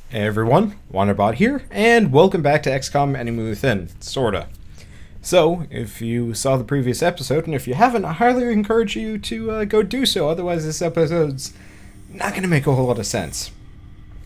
Hey everyone, Wanderbot here, and welcome back to XCOM Enemy Within, sorta. So, if you saw the previous episode, and if you haven't, I highly encourage you to go do so, otherwise this episode's not going to make a whole lot of sense.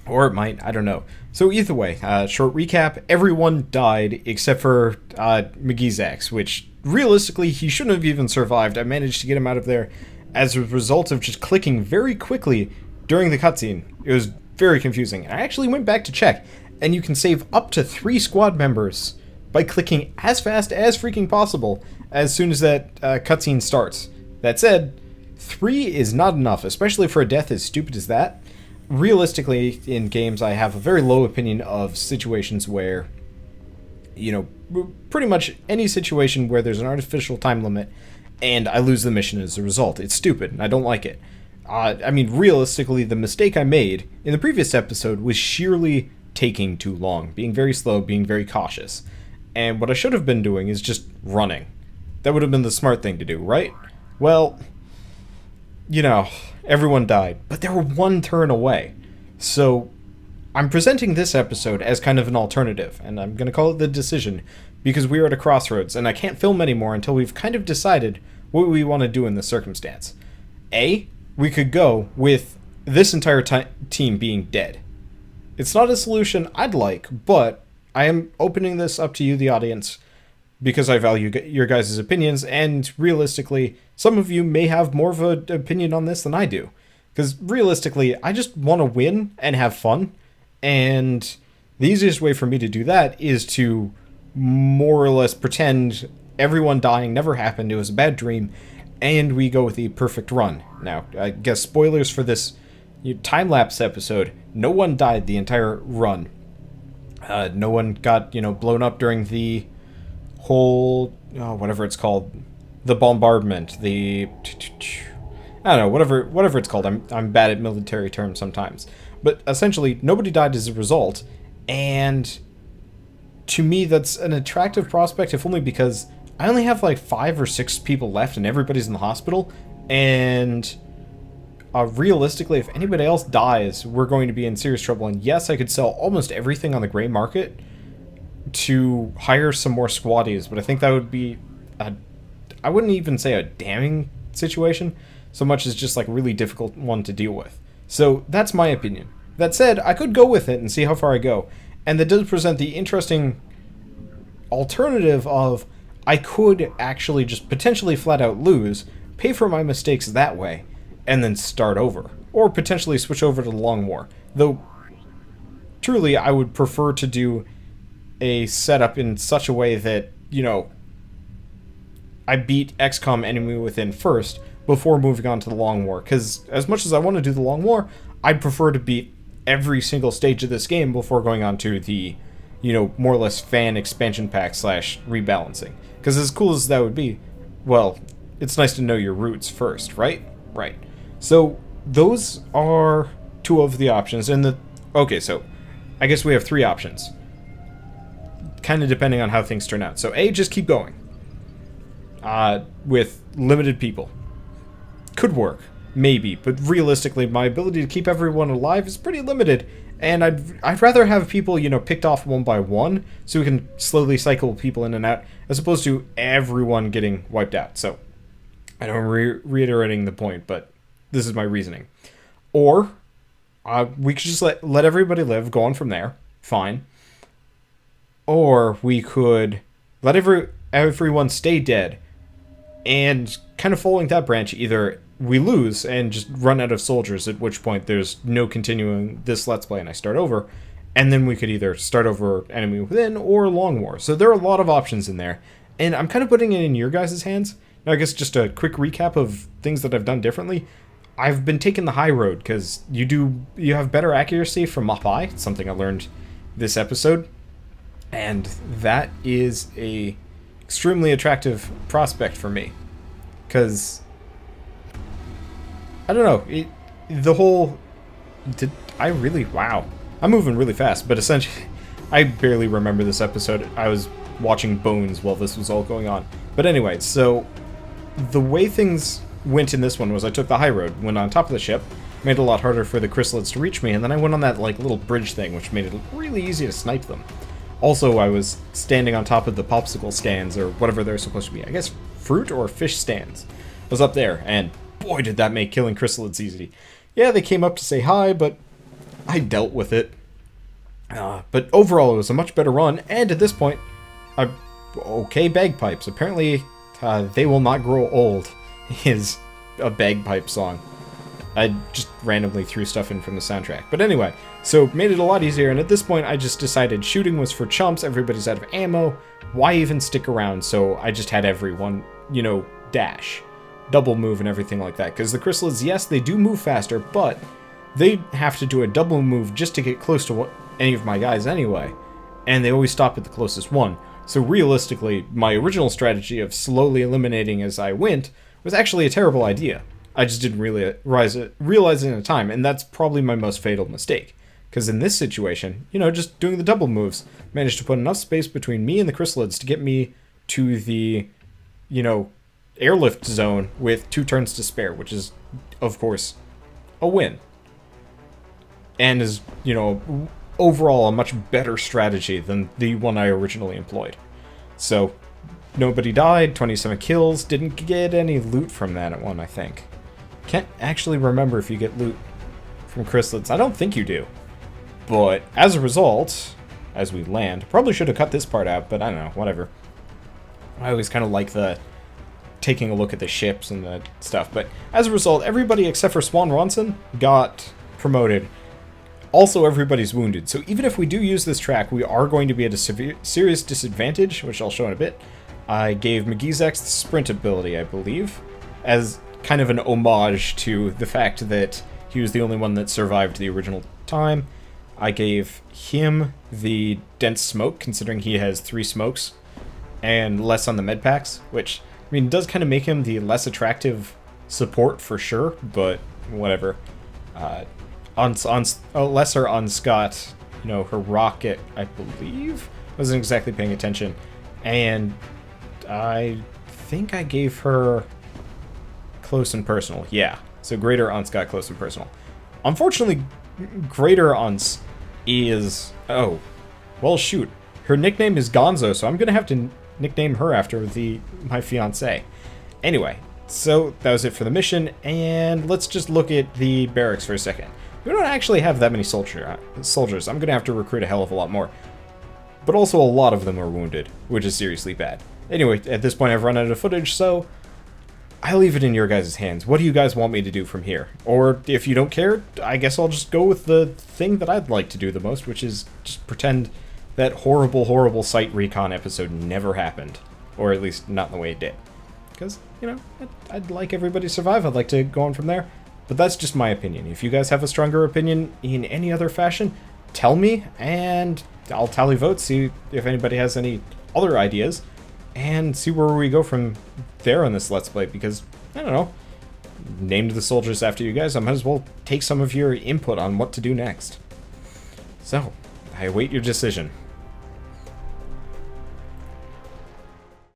Or it might, I don't know. So either way, short recap, everyone died except for McGeezax, which realistically he shouldn't have even survived. I managed to get him out of there as a result of just clicking very quickly during the cutscene. It was very confusing. And I actually went back to check, and you can save up to 3 squad members by clicking as fast as freaking possible as soon as that cutscene starts. That said, 3 is not enough, especially for a death as stupid as that. Realistically, in games, I have a very low opinion of situations where, you know, pretty much any situation where there's an artificial time limit and I lose the mission as a result. It's stupid, and I don't like it. I mean, realistically, the mistake I made in the previous episode was sheerly taking too long, being very slow, being very cautious. And what I should have been doing is just running. That would have been the smart thing to do, right? Well, you know, everyone died, but they were 1 turn away. So, I'm presenting this episode as kind of an alternative, and I'm going to call it The Decision, because we are at a crossroads, and I can't film anymore until we've kind of decided what we want to do in this circumstance. A, we could go with this entire team being dead. It's not a solution I'd like, but I am opening this up to you, the audience, because I value your guys' opinions, and realistically, some of you may have more of an opinion on this than I do. Because realistically, I just want to win and have fun, and the easiest way for me to do that is to more or less pretend everyone dying never happened, it was a bad dream, and we go with the perfect run. Now, I guess spoilers for this time-lapse episode, no one died the entire run. No one got, blown up during the whole, whatever it's called, the bombardment, I don't know, whatever it's called. I'm bad at military terms sometimes. But essentially, nobody died as a result, and to me, that's an attractive prospect, if only because I only have like 5 or 6 people left and everybody's in the hospital, and realistically, if anybody else dies, we're going to be in serious trouble. And yes, I could sell almost everything on the gray market to hire some more squaddies, but I think that would be I wouldn't even say a damning situation, so much as just like a really difficult one to deal with. So that's my opinion. That said, I could go with it and see how far I go. And that does present the interesting alternative of I could actually just potentially flat out lose, pay for my mistakes that way, and then start over. Or potentially switch over to the long war. Though, truly, I would prefer to do a setup in such a way that, I beat XCOM Enemy Within first before moving on to the long war. Because as much as I want to do the long war, I'd prefer to beat every single stage of this game before going on to the, more or less fan expansion pack / rebalancing. Because as cool as that would be, well, it's nice to know your roots first, right? Right. So, those are 2 of the options. Okay, so, I guess we have 3 options. Kind of depending on how things turn out. So, A, just keep going. With limited people. Could work. Maybe. But realistically, my ability to keep everyone alive is pretty limited. And I'd rather have people, picked off one by one, so we can slowly cycle people in and out, as opposed to everyone getting wiped out. So, I know I'm reiterating the point, but this is my reasoning. Or, we could just let everybody live, go on from there, fine. Or, we could let everyone stay dead, and kind of following that branch, either we lose and just run out of soldiers, at which point there's no continuing this Let's Play and I start over, and then we could either start over Enemy Within or Long War. So there are a lot of options in there, and I'm kind of putting it in your guys' hands. Now I guess just a quick recap of things that I've done differently. I've been taking the high road, because you have better accuracy from up high, something I learned this episode, and that is a extremely attractive prospect for me, because I don't know, wow, I'm moving really fast, but essentially, I barely remember this episode. I was watching Bones while this was all going on. But anyway, so the way things went in this one was I took the high road, went on top of the ship, made it a lot harder for the chrysalids to reach me, and then I went on that like little bridge thing, which made it really easy to snipe them. Also, I was standing on top of the popsicle stands, or whatever they're supposed to be. I guess fruit or fish stands. I was up there, and boy did that make killing chrysalids easy. Yeah, they came up to say hi, but I dealt with it. But overall, it was a much better run, and at this point, okay, bagpipes. Apparently, They Will Not Grow Old is a bagpipe song. I just randomly threw stuff in from the soundtrack. But anyway, so made it a lot easier, and at this point I just decided shooting was for chumps, everybody's out of ammo, why even stick around? So I just had everyone, you know, dash, double move and everything like that. Because the chrysalids, yes, they do move faster, but they have to do a double move just to get close to any of my guys anyway. And they always stop at the closest one. So realistically, my original strategy of slowly eliminating as I went was actually a terrible idea. I just didn't really realize it in time, and that's probably my most fatal mistake. Because in this situation, you know, just doing the double moves, managed to put enough space between me and the chrysalids to get me to the, you know, airlift zone with 2 turns to spare, which is, of course, a win. And is, you know, overall a much better strategy than the one I originally employed. So, nobody died, 27 kills, didn't get any loot from that one, I think. Can't actually remember if you get loot from chrysalids. I don't think you do. But as a result, as we land, probably should have cut this part out, but I don't know, whatever. I always kind of like the taking a look at the ships and the stuff. But as a result, everybody except for Swan Ronson got promoted. Also, everybody's wounded. So even if we do use this track, we are going to be at a serious disadvantage, which I'll show in a bit. I gave McGeezex the sprint ability, I believe, as kind of an homage to the fact that he was the only one that survived the original time. I gave him the dense smoke, considering he has 3 smokes, and less on the med packs, which, I mean, does kind of make him the less attractive support for sure, but whatever. Lesser on Scott, you know, her rocket, I believe, wasn't exactly paying attention, and I think I gave her close and personal. Yeah, so Greater Unce got close and personal. Unfortunately, Greater Unce is... oh, well, shoot. Her nickname is Gonzo, so I'm going to have to nickname her after my fiancé. Anyway, so that was it for the mission, and let's just look at the barracks for a second. We don't actually have that many soldiers. I'm going to have to recruit a hell of a lot more. But also a lot of them are wounded, which is seriously bad. Anyway, at this point I've run out of footage, so I leave it in your guys' hands. What do you guys want me to do from here? Or if you don't care, I guess I'll just go with the thing that I'd like to do the most, which is just pretend that horrible, horrible site recon episode never happened. Or at least not in the way it did. Because, you know, I'd like everybody to survive. I'd like to go on from there. But that's just my opinion. If you guys have a stronger opinion in any other fashion, tell me, and I'll tally votes, see if anybody has any other ideas, and see where we go from there on this Let's Play, because, I don't know, named the soldiers after you guys, I might as well take some of your input on what to do next. So, I await your decision.